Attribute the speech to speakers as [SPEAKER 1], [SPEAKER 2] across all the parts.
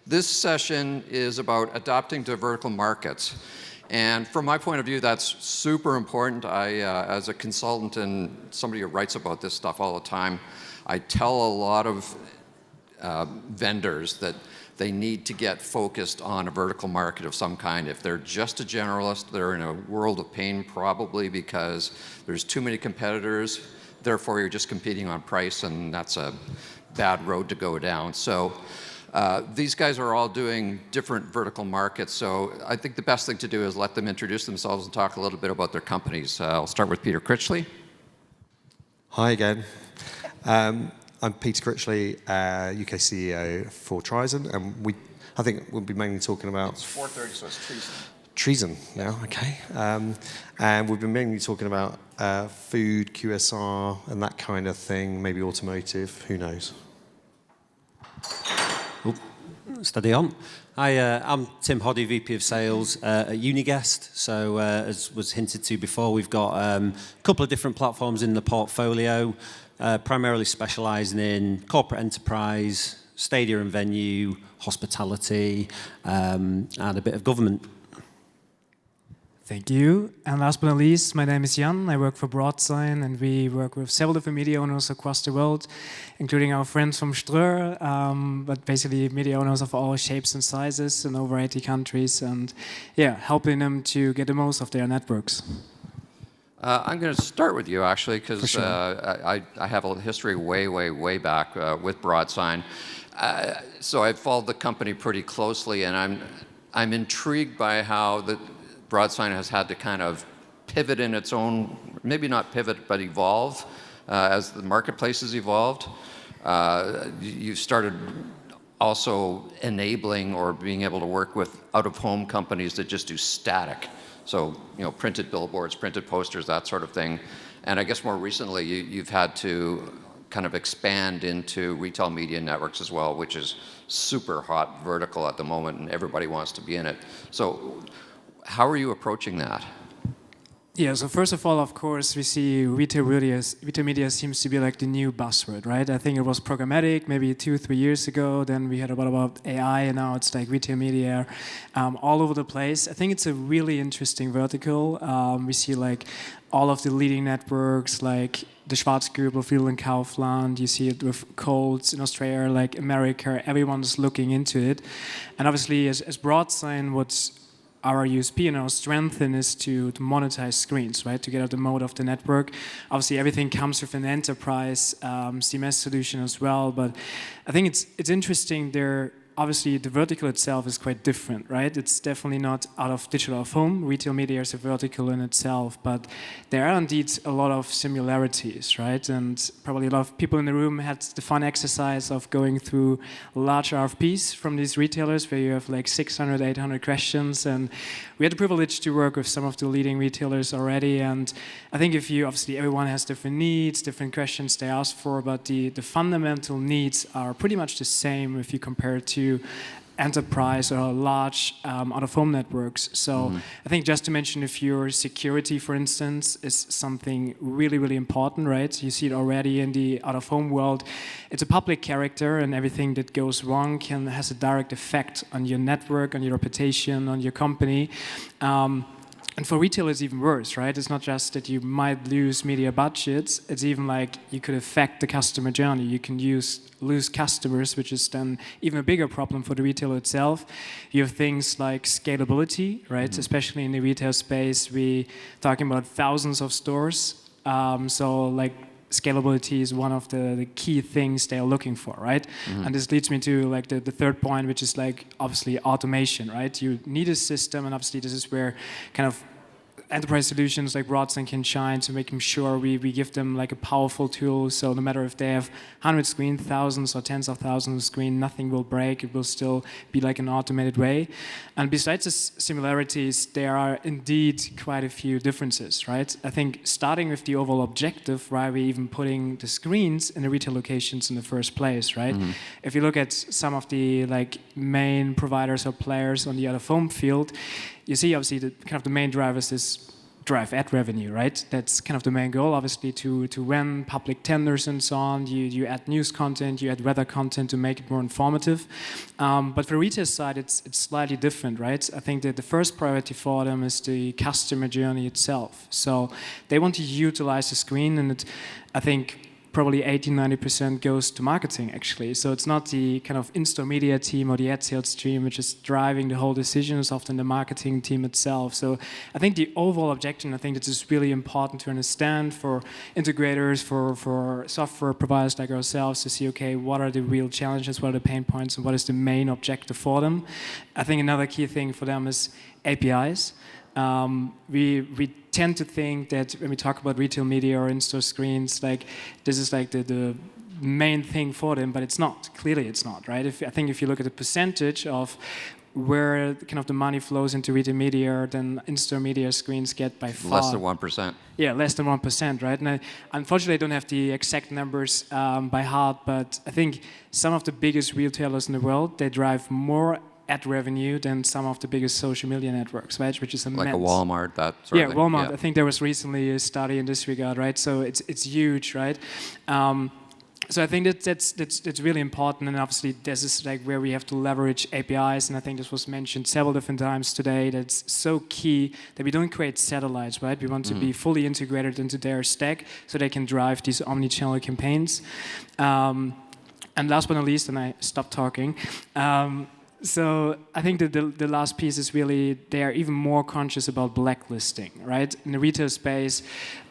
[SPEAKER 1] This session is about adapting to vertical markets. And from my point of view, that's super important. As a consultant and somebody who writes about this stuff all the time, I tell a lot of vendors that they need to get focused on a vertical market of some kind. If they're just a generalist, they're in a world of pain probably because there's too many competitors. Therefore, you're just competing on price, and that's a bad road to go down. So these guys are all doing different vertical markets. So I think the best thing to do is let them introduce themselves and talk a little bit about their companies. I'll start with Peter Critchley.
[SPEAKER 2] Hi again. I'm Peter Critchley, UK CEO for Trizon, and I think we'll be mainly talking about...
[SPEAKER 1] It's 4:30, so it's treason.
[SPEAKER 2] Treason, yeah, okay. And we've been mainly talking about food, QSR, and that kind of thing, maybe automotive, who knows.
[SPEAKER 3] Steady on. I'm Tim Hoddy, VP of Sales at Uniguest. So as was hinted to before, we've got a couple of different platforms in the portfolio, primarily specialising in corporate enterprise, stadia and venue, hospitality, and a bit of government.
[SPEAKER 4] Thank you. And last but not least, my name is Jan. I work for Broadsign, and we work with several different media owners across the world, including our friends from Ströer, but basically media owners of all shapes and sizes in over 80 countries, and yeah, helping them to get the most of their networks.
[SPEAKER 1] I'm going to start with you, actually, because
[SPEAKER 4] sure.
[SPEAKER 1] I have a history way back with Broadsign. So I've followed the company pretty closely, and I'm intrigued by how Broadsign has had to kind of pivot in its own, maybe not pivot, but evolve as the marketplace has evolved. You started also enabling or being able to work with out-of-home companies that just do static. So, printed billboards, printed posters, that sort of thing. And I guess more recently, you've had to kind of expand into retail media networks as well, which is super hot vertical at the moment, and everybody wants to be in it. So how are you approaching that?
[SPEAKER 4] Yeah, so first of all, of course, we see retail media seems to be like the new buzzword, right? I think it was programmatic maybe 2-3 years ago. Then we had a lot about AI, and now it's like retail media all over the place. I think it's a really interesting vertical. We see like all of the leading networks, like the Schwarz Group of Lidl and Kaufland. You see it with Colts in Australia, like America. Everyone's looking into it. And obviously, as Broadsign, what's our USP and our strength is to monetize screens, right? To get out the mode of the network. Obviously, everything comes with an enterprise CMS solution as well. But I think it's interesting there. Obviously, the vertical itself is quite different, right? It's definitely not out of digital out of home. Retail media is a vertical in itself, but there are indeed a lot of similarities, right? And probably a lot of people in the room had the fun exercise of going through large RFPs from these retailers where you have like 600, 800 questions. And we had the privilege to work with some of the leading retailers already. And I think obviously everyone has different needs, different questions they ask for, but the fundamental needs are pretty much the same if you compare it to enterprise or large out-of-home networks. So I think just to mention a few, security, for instance, is something really important, right? You see it already in the out-of-home world. It's a public character, and everything that goes wrong has a direct effect on your network, on your reputation, on your company. And for retail, it's even worse, right? It's not just that you might lose media budgets. It's even like you could affect the customer journey. You can lose customers, which is then even a bigger problem for the retailer itself. You have things like scalability, right? Especially in the retail space, we talking about thousands of stores. So like scalability is one of the key things they are looking for, right? And this leads me to like the third point, which is like obviously automation, right? You need a system, and obviously this is where kind of enterprise solutions like Broadsign can shine to making sure we give them like a powerful tool. So no matter if they have 100 screens, thousands or tens of thousands of screens, nothing will break. It will still be like an automated way. And besides the similarities, there are indeed quite a few differences, right? I think starting with the overall objective, why we're even putting the screens in the retail locations in the first place, right? If you look at some of the like main providers or players on the out-of-home field, you see obviously the kind of the main drivers is drive ad revenue, right? That's kind of the main goal, obviously, to win public tenders and so on. You add news content, you add weather content to make it more informative. But for the retail side, it's slightly different, right? I think that the first priority for them is the customer journey itself. So they want to utilize the screen, and I think probably 80-90% goes to marketing, actually. So it's not the kind of in-store media team or the ad sales team which is driving the whole decision. It's often the marketing team itself. So I think the overall objective, I think this is really important to understand for integrators, for software providers like ourselves to see, okay, what are the real challenges, what are the pain points, and what is the main objective for them. I think another key thing for them is APIs. We tend to think that when we talk about retail media or in-store screens, like this is like the main thing for them, but it's not. Clearly, it's not, right? I think if you look at the percentage of where kind of the money flows into retail media, then in-store media screens get by far
[SPEAKER 1] Less than 1%.
[SPEAKER 4] Yeah, less than 1%, right? And unfortunately, I don't have the exact numbers by heart, but I think some of the biggest retailers in the world, they drive more ad revenue than some of the biggest social media networks, right? Which is immense.
[SPEAKER 1] Like a Walmart, that sort of thing.
[SPEAKER 4] Walmart.
[SPEAKER 1] Yeah.
[SPEAKER 4] I think there was recently a study in this regard, right? So it's huge, right? So I think that's really important, and obviously this is like where we have to leverage APIs, and I think this was mentioned several different times today. That's so key that we don't create satellites, right? We want to be fully integrated into their stack so they can drive these omni-channel campaigns. And last but not least, and I stopped talking. So I think that the last piece is really they are even more conscious about blacklisting, right? In the retail space,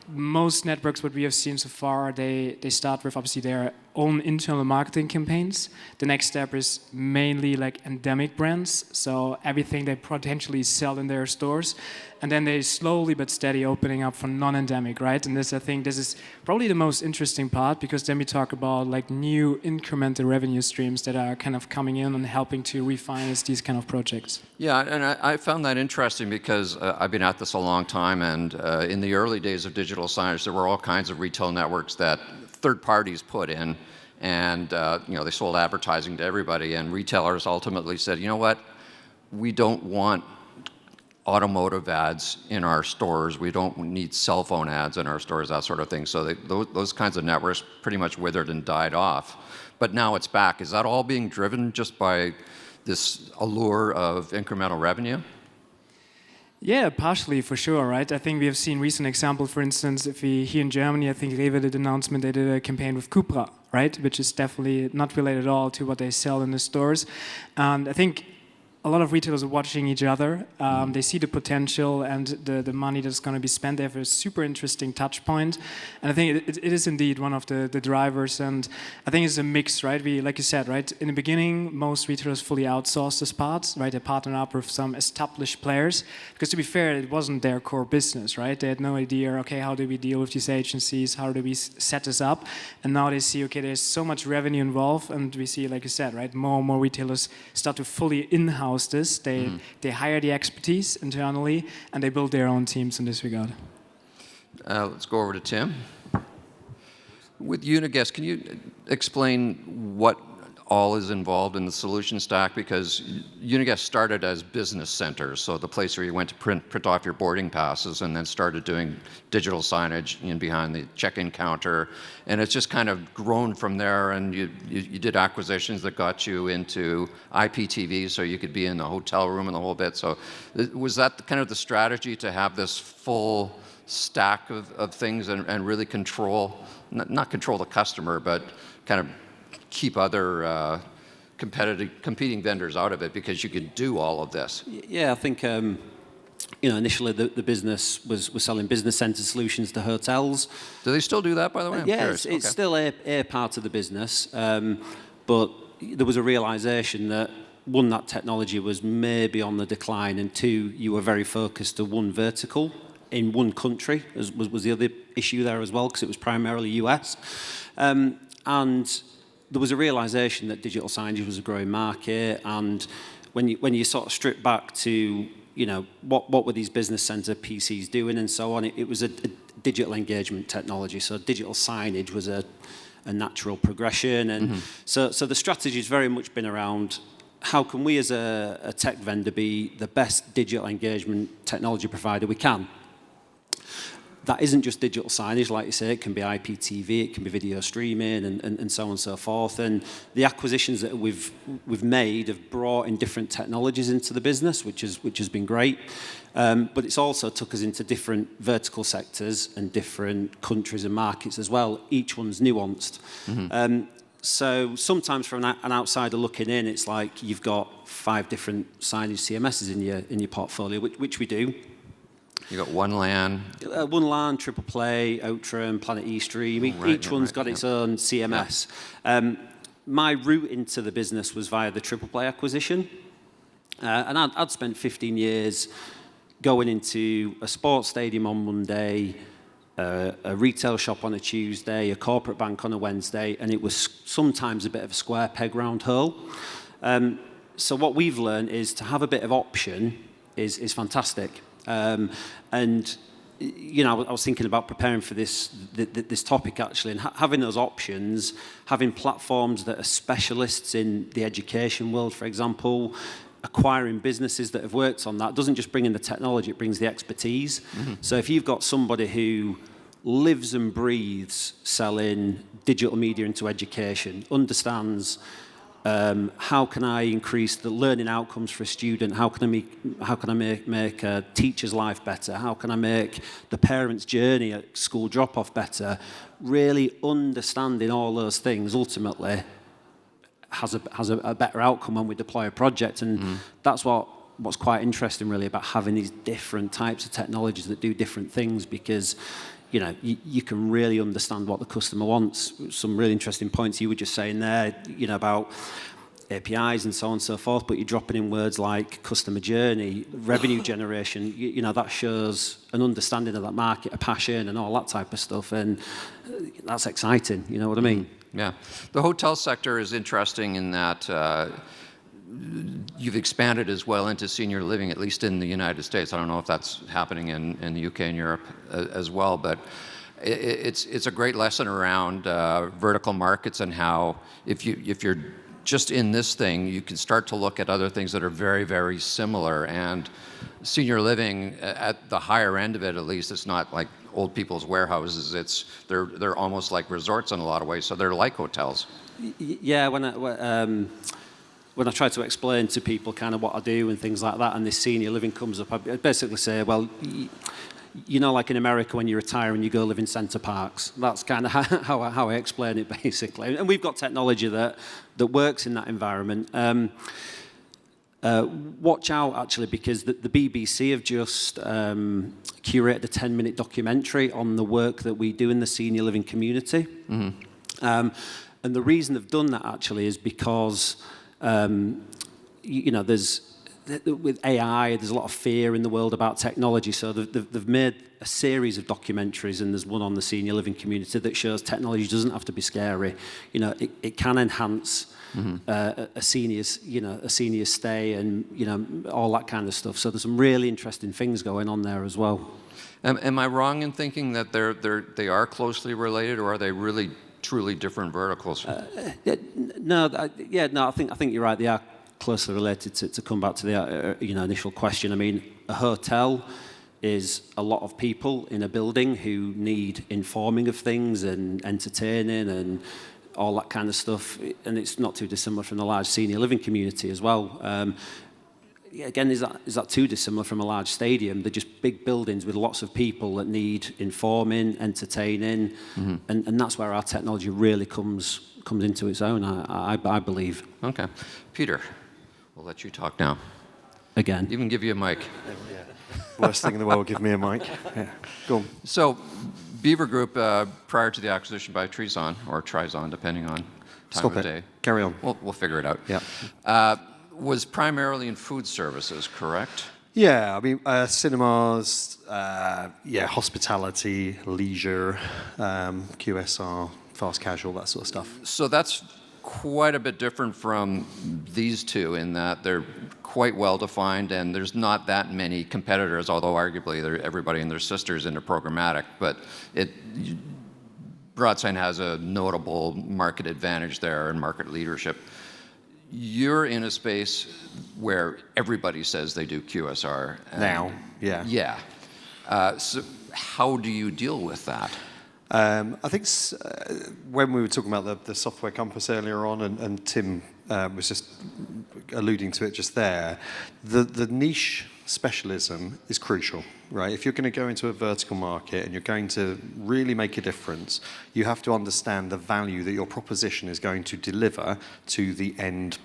[SPEAKER 4] most networks, what we have seen so far, they start with obviously their own internal marketing campaigns. The next step is mainly like endemic brands, so everything they potentially sell in their stores. And then they slowly but steady opening up for non-endemic, right? And this, I think, this is probably the most interesting part, because then we talk about like new incremental revenue streams that are kind of coming in and helping to refinance these kind of projects.
[SPEAKER 1] Yeah, and I found that interesting because I've been at this a long time, and in the early days of digital signage, there were all kinds of retail networks that third parties put in, and they sold advertising to everybody, and retailers ultimately said, you know what, we don't want automotive ads in our stores. We don't need cell phone ads in our stores, that sort of thing. So those kinds of networks pretty much withered and died off. But now it's back. Is that all being driven just by this allure of incremental revenue?
[SPEAKER 4] Yeah, partially for sure, right? I think we have seen recent examples. For instance, if we here in Germany, I think Rewe did an announcement, they did a campaign with Cupra, right? Which is definitely not related at all to what they sell in the stores. And I think a lot of retailers are watching each other. They see the potential and the money that's going to be spent. They have a super interesting touch point. And I think it is indeed one of the drivers. And I think it's a mix, right? Like you said, right? In the beginning, most retailers fully outsourced this part, right? They partnered up with some established players. Because to be fair, it wasn't their core business, right? They had no idea, okay, how do we deal with these agencies? How do we set this up? And now they see, okay, there's so much revenue involved. And we see, like you said, right? More and more retailers start to fully in-house this. They hire the expertise internally, and they build their own teams in this regard.
[SPEAKER 1] Let's go over to Tim. With Uniguest, can you explain what all is involved in the solution stack? Because Uniguest started as business centers, so the place where you went to print off your boarding passes, and then started doing digital signage in behind the check-in counter, and it's just kind of grown from there. And you did acquisitions that got you into IPTV, so you could be in the hotel room and the whole bit. So was that kind of the strategy, to have this full stack of things and really control, not control the customer, but kind of keep other competing vendors out of it, because you could do all of this?
[SPEAKER 3] Yeah, I think initially the business was selling business center solutions to hotels.
[SPEAKER 1] Do they still do that, by the way? I'm curious.
[SPEAKER 3] It's still a part of the business, but there was a realization that, one, that technology was maybe on the decline, and two, you were very focused to one vertical in one country, was the other issue there as well, because it was primarily US. And there was a realization that digital signage was a growing market, and when you sort of strip back to, what were these business center PCs doing and so on, it was a digital engagement technology. So digital signage was a natural progression, and so the strategy has very much been around how can we as a tech vendor be the best digital engagement technology provider we can. that isn't just digital signage, like you say. It can be IPTV, it can be video streaming, and so on and so forth. And the acquisitions that we've made have brought in different technologies into the business, which has been great. But it's also took us into different vertical sectors and different countries and markets as well. Each one's nuanced. So sometimes from an outsider looking in, it's like you've got 5 different signage CMSs in your portfolio, which we do.
[SPEAKER 1] You got One LAN.
[SPEAKER 3] One LAN, Triple Play, Outram, Planet Eastream. Each one's got its own CMS. Yeah. My route into the business was via the Triple Play acquisition. And I'd spent 15 years going into a sports stadium on Monday, a retail shop on a Tuesday, a corporate bank on a Wednesday, and it was sometimes a bit of a square peg round hole. So what we've learned is to have a bit of option is fantastic. And you know, I was thinking about preparing for this topic actually, and having those options, having platforms that are specialists in the education world, for example, acquiring businesses that have worked on that doesn't just bring in the technology, it brings the expertise. So if you've got somebody who lives and breathes selling digital media into education, understands how can I increase the learning outcomes for a student, how can I make a teacher's life better, how can I make the parent's journey at school drop-off better, really understanding all those things ultimately has a better outcome when we deploy a project. And that's what's quite interesting really about having these different types of technologies that do different things, because you know you can really understand what the customer wants. Some really interesting points you were just saying there, you know, about APIs and so on and so forth, but you're dropping in words like customer journey, revenue generation, you know, that shows an understanding of that market, a passion and all that type of stuff, and that's exciting, you know what I mean?
[SPEAKER 1] Yeah. The hotel sector is interesting in that you've expanded as well into senior living, at least in the United States. I don't know if that's happening in the UK and Europe as well, but it's a great lesson around vertical markets and how if you're just in this thing, you can start to look at other things that are very, very similar. And senior living, at the higher end of it at least, it's not like old people's warehouses. They're almost like resorts in a lot of ways, so they're like hotels.
[SPEAKER 3] Yeah, when I try to explain to people kind of what I do and things like that, and this senior living comes up, I basically say, well, you know, like in America when you retire and you go live in Centre Parks, that's kind of how I explain it basically. And we've got technology that works in that environment. Watch out actually, because the BBC have just curated a 10-minute documentary on the work that we do in the senior living community. And the reason they've done that actually is because you know, with AI, there's a lot of fear in the world about technology, so they've made a series of documentaries, and there's one on the senior living community that shows technology doesn't have to be scary. You know, it can enhance a senior's stay, and you know, all that kind of stuff. So there's some really interesting things going on there as well.
[SPEAKER 1] Am I wrong in thinking that they are closely related, or are they really truly different verticals?
[SPEAKER 3] No, I think you're right. They are closely related. To come back to the initial question, I mean, a hotel is a lot of people in a building who need informing of things and entertaining and all that kind of stuff, and it's not too dissimilar from the large senior living community as well. Again, is that too dissimilar from a large stadium? They're just big buildings with lots of people that need informing, entertaining, and that's where our technology really comes into its own, I believe.
[SPEAKER 1] Okay. Peter, we'll let you talk now.
[SPEAKER 3] Again.
[SPEAKER 1] Even give you a mic.
[SPEAKER 2] Yeah. Worst thing in the world, give me a mic. Yeah. Go on.
[SPEAKER 1] So, Beaver Group, prior to the acquisition by Trizon, or Trizon, depending on time of day.
[SPEAKER 2] Carry on.
[SPEAKER 1] We'll figure it out.
[SPEAKER 2] Yeah.
[SPEAKER 1] Was primarily in food services, correct?
[SPEAKER 2] Yeah, I mean, cinemas, hospitality, leisure, QSR, fast casual, that sort of stuff.
[SPEAKER 1] So that's quite a bit different from these two in that they're quite well defined, and there's not that many competitors, although arguably everybody and their sisters into programmatic, but Broadsign has a notable market advantage there and market leadership. You're in a space where everybody says they do QSR.
[SPEAKER 2] Now, yeah.
[SPEAKER 1] Yeah. So how do you deal with that?
[SPEAKER 2] I think when we were talking about the software compass earlier on, and Tim was just alluding to it just there, the niche specialism is crucial, right? If you're going to go into a vertical market and you're going to really make a difference, you have to understand the value that your proposition is going to deliver to the end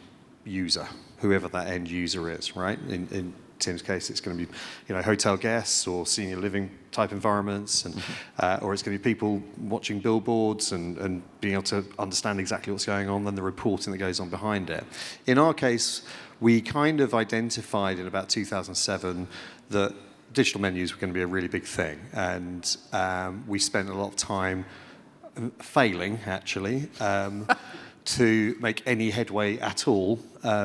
[SPEAKER 2] user, whoever that end user is, right? In Tim's case, it's going to be, hotel guests or senior living type environments, and or it's going to be people watching billboards and being able to understand exactly what's going on, and the reporting that goes on behind it. In our case, we kind of identified in about 2007 that digital menus were going to be a really big thing, and we spent a lot of time failing, actually, to make any headway at all,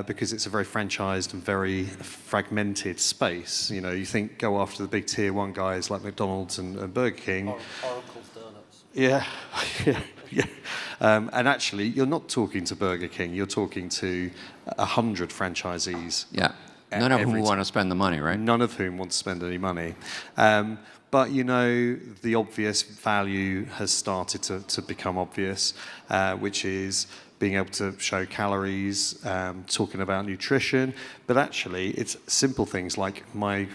[SPEAKER 2] because it's a very franchised and very fragmented space. You think go after the big tier one guys like McDonald's and Burger King.
[SPEAKER 3] Oracle's Donuts.
[SPEAKER 2] Yeah, yeah. And actually, you're not talking to Burger King. You're talking to 100 franchisees.
[SPEAKER 1] Yeah, none of whom want to spend the money, right?
[SPEAKER 2] None of whom want to spend any money. But the obvious value has started to become obvious, which is being able to show calories, talking about nutrition. But actually, it's simple things like my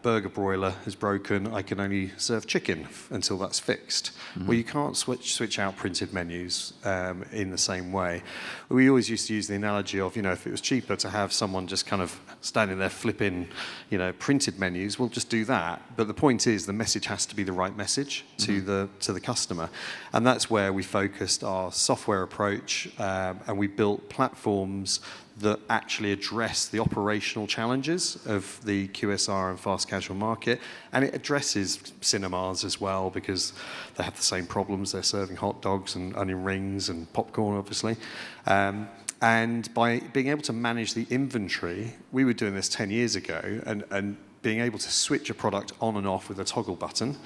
[SPEAKER 2] burger broiler is broken, I can only serve chicken until that's fixed. Well, you can't switch out printed menus in the same way. We always used to use the analogy of, if it was cheaper to have someone just kind of standing there flipping, printed menus, we'll just do that. But the point is, the message has to be the right message to the customer. And that's where we focused our software approach, and we built platforms that actually address the operational challenges of the QSR and fast casual market. And it addresses cinemas as well, because they have the same problems. They're serving hot dogs and onion rings and popcorn, obviously. And by being able to manage the inventory, we were doing this 10 years ago, and being able to switch a product on and off with a toggle button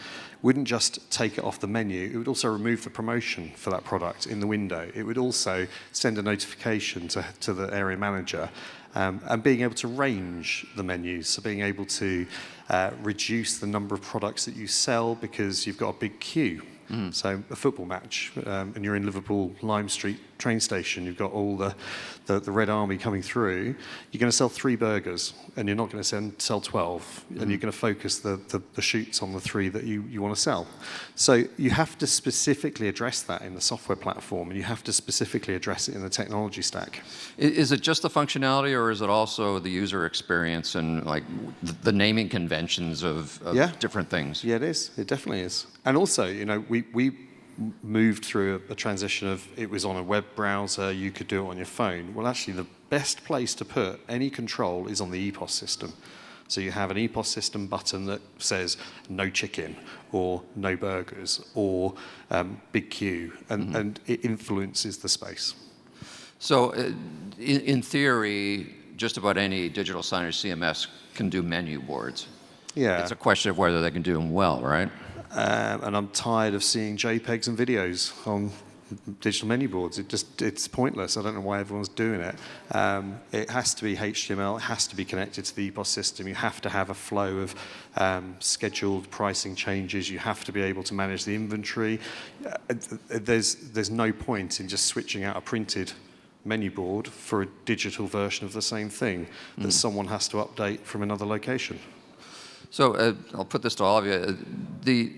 [SPEAKER 2] wouldn't just take it off the menu, it would also remove the promotion for that product in the window. It would also send a notification to the area manager, and being able to range the menus, so being able to reduce the number of products that you sell because you've got a big queue. So a football match, and you're in Liverpool Lime Street train station, you've got all the Red Army coming through, you're going to sell 3 burgers, and you're not going to sell 12, and you're going to focus the shoots on the 3 that you want to sell. So you have to specifically address that in the software platform, and you have to specifically address it in the technology stack.
[SPEAKER 1] Is it just the functionality, or is it also the user experience and like the naming conventions of different things?
[SPEAKER 2] Yeah, it is. It definitely is. And also, we moved through a transition of, it was on a web browser, you could do it on your phone. Well, actually, the best place to put any control is on the EPOS system. So you have an EPOS system button that says no chicken, or no burgers, or big queue, and it influences the space.
[SPEAKER 1] So in theory, just about any digital signage CMS can do menu boards.
[SPEAKER 2] Yeah.
[SPEAKER 1] It's a question of whether they can do them well, right?
[SPEAKER 2] And I'm tired of seeing JPEGs and videos on digital menu boards. It's pointless. I don't know why everyone's doing it. It has to be HTML. It has to be connected to the EPOS system. You have to have a flow of scheduled pricing changes. You have to be able to manage the inventory. There's no point in just switching out a printed menu board for a digital version of the same thing that someone has to update from another location.
[SPEAKER 1] So I'll put this to all of you. The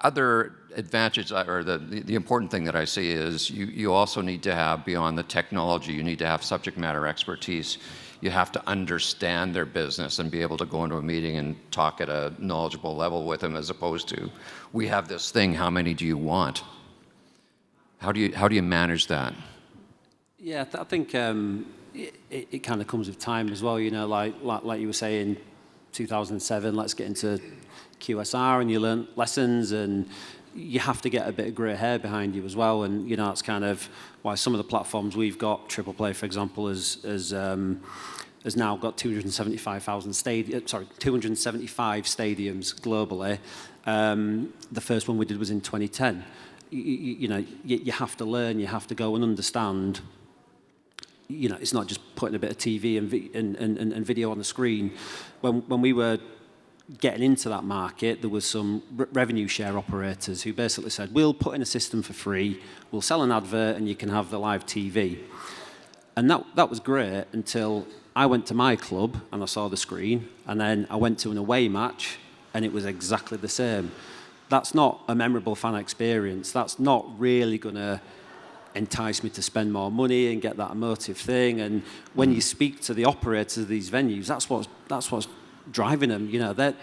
[SPEAKER 1] other advantage, or the important thing that I see is you also need to have, beyond the technology, you need to have subject matter expertise. You have to understand their business and be able to go into a meeting and talk at a knowledgeable level with them, as opposed to, we have this thing, how many do you want? How do you manage that?
[SPEAKER 3] Yeah, I think it kind of comes with time as well. Like you were saying, 2007, let's get into QSR, and you learn lessons, and you have to get a bit of grey hair behind you as well. And that's kind of why some of the platforms we've got, Triple Play, for example, has now got 275 stadiums globally. The first one we did was in 2010. You have to learn, you have to go and understand. It's not just putting a bit of TV and video on the screen. When we were getting into that market, there was some revenue share operators who basically said, we'll put in a system for free, we'll sell an advert and you can have the live TV. And that was great until I went to my club and I saw the screen, and then I went to an away match and it was exactly the same. That's not a memorable fan experience. That's not really going to entice me to spend more money and get that emotive thing. And when you speak to the operators of these venues, that's what's driving them. You know, they're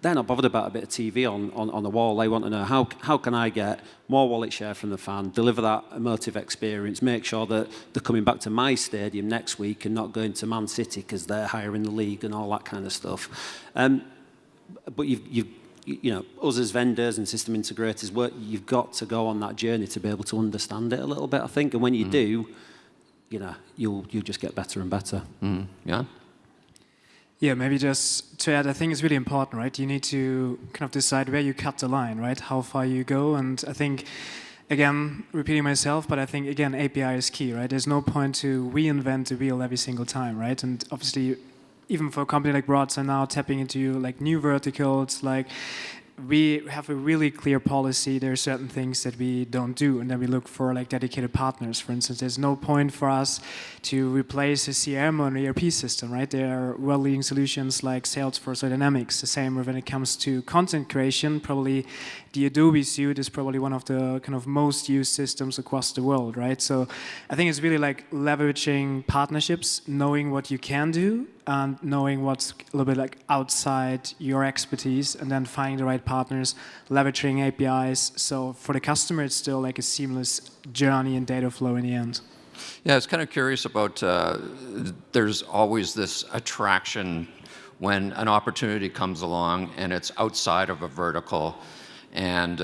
[SPEAKER 3] not bothered about a bit of TV on the wall. They want to know how can I get more wallet share from the fan, deliver that emotive experience, make sure that they're coming back to my stadium next week and not going to Man City because they're higher in the league and all that kind of stuff. But you know, us as vendors and system integrators, you've got to go on that journey to be able to understand it a little bit, I think. And when you do, you know, you'll just get better and better.
[SPEAKER 1] Yeah.
[SPEAKER 4] Yeah, maybe just to add, I think it's really important, right? You need to kind of decide where you cut the line, right? How far you go. And I think, again, repeating myself, but I think, again, API is key, right? There's no point to reinvent the wheel every single time, right? And obviously, even for a company like Broadsign now tapping into like new verticals, like we have a really clear policy. There are certain things that we don't do, and then we look for like dedicated partners. For instance, there's no point for us to replace a CRM or an ERP system, right? There are world-leading solutions like Salesforce or Dynamics. The same when it comes to content creation. Probably the Adobe suite is probably one of the kind of most used systems across the world, right? So I think it's really like leveraging partnerships, knowing what you can do, and knowing what's a little bit like outside your expertise, and then finding the right partners, leveraging APIs. So for the customer, it's still like a seamless journey and data flow in the end.
[SPEAKER 1] Yeah, I was kind of curious about, there's always this attraction when an opportunity comes along and it's outside of a vertical. And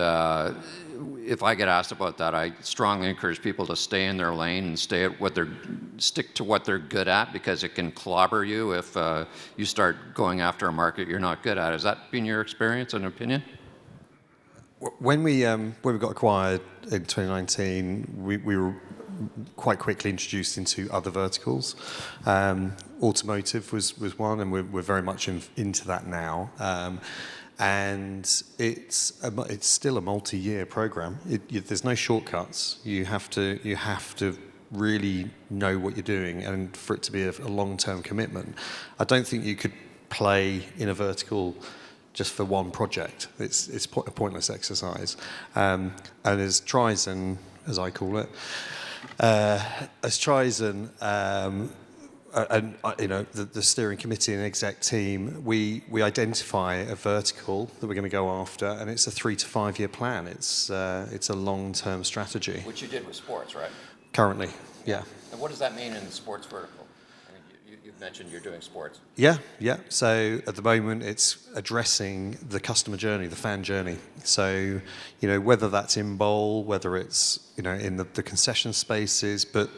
[SPEAKER 1] if I get asked about that, I strongly encourage people to stay in their lane and stick to what they're good at, because it can clobber you if you start going after a market you're not good at. Has that been your experience and opinion?
[SPEAKER 2] When we got acquired in 2019, we were quite quickly introduced into other verticals. Automotive was one, and we're very much into that now. And it's still a multi-year program. There's no shortcuts. You have to really know what you're doing, and for it to be a long-term commitment. I don't think you could play in a vertical just for one project. It's a pointless exercise. And as Trizen, as I call it, as Trizen, and you know, the steering committee and exec team, we identify a vertical that we're going to go after, and it's a 3 to 5 year plan. It's a long-term strategy.
[SPEAKER 1] Which you did with sports, right?
[SPEAKER 2] Currently, yeah.
[SPEAKER 1] And what does that mean in the sports vertical? I mean, you've mentioned you're doing sports.
[SPEAKER 2] Yeah. So at the moment, it's addressing the customer journey, the fan journey. So, you know, whether that's in bowl, whether it's, you know, in the concession spaces, but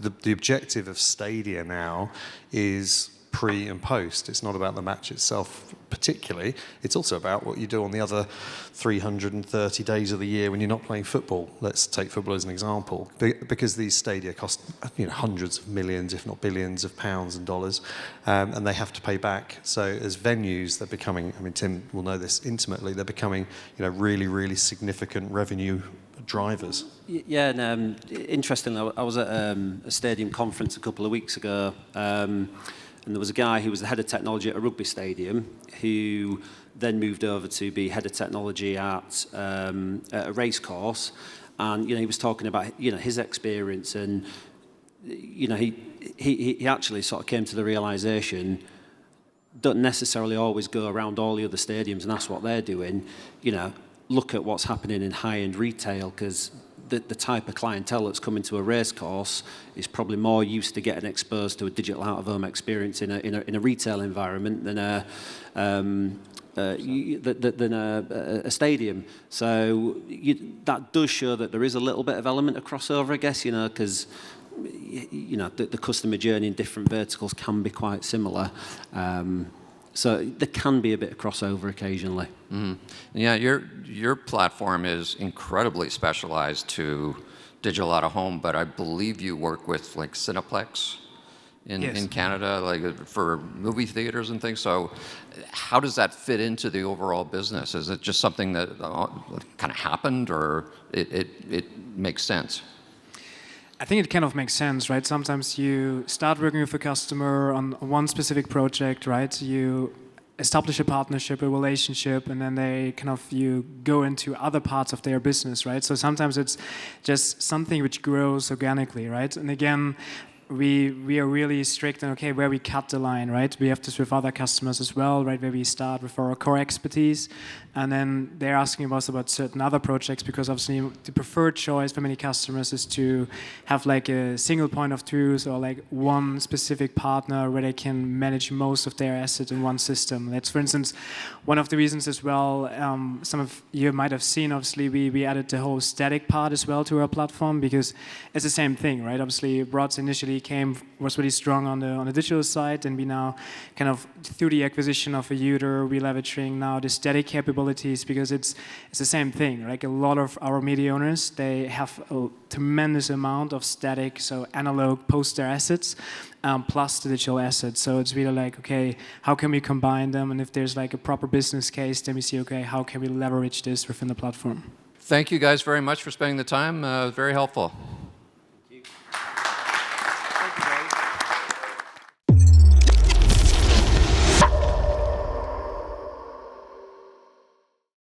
[SPEAKER 2] the objective of Stadia now is pre and post. It's not about the match itself particularly. It's also about what you do on the other 330 days of the year when you're not playing football. Let's take football as an example. Because these stadia cost, you know, hundreds of millions, if not billions of pounds and dollars, and they have to pay back. So as venues, they're becoming, I mean, Tim will know this intimately, they're becoming, you know, really, really significant revenue drivers.
[SPEAKER 3] Yeah, and interestingly, I was at a stadium conference a couple of weeks ago, and there was a guy who was the head of technology at a rugby stadium who then moved over to be head of technology at a race course. And, you know, he was talking about, you know, his experience, and, you know, he actually sort of came to the realization, don't necessarily always go around all the other stadiums and ask what they're doing. You know, look at what's happening in high-end retail, because the type of clientele that's coming to a race course is probably more used to getting exposed to a digital out-of-home experience in a retail environment than a stadium. So that does show that there is a little bit of element of crossover, I guess, you know, because, you know, the customer journey in different verticals can be quite similar. So there can be a bit of crossover occasionally.
[SPEAKER 1] Mm-hmm. Yeah, your platform is incredibly specialized to digital out of home, but I believe you work with like Cineplex in Canada, like for movie theaters and things. So how does that fit into the overall business? Is it just something that kind of happened, or it makes sense?
[SPEAKER 4] I think it kind of makes sense, right? Sometimes you start working with a customer on one specific project, right? You establish a partnership, a relationship, and then you go into other parts of their business, right? So sometimes it's just something which grows organically, right? And again, we are really strict on, okay, where we cut the line, right? We have this with other customers as well, right? Where we start with our core expertise, and then they're asking us about certain other projects, because obviously the preferred choice for many customers is to have like a single point of truth, or like one specific partner where they can manage most of their assets in one system. That's, for instance, one of the reasons as well. Some of you might have seen, obviously, we added the whole static part as well to our platform, because it's the same thing, right? Obviously, Broad initially was really strong on the digital side, and we now kind of, through the acquisition of a user, we leveraging now the static capabilities, because it's the same thing. Like a lot of our media owners, they have a tremendous amount of static, so analog poster assets, plus the digital assets. So it's really like, okay, how can we combine them? And if there's like a proper business case, then we see, okay, how can we leverage this within the platform?
[SPEAKER 1] Thank you guys very much for spending the time. Very helpful.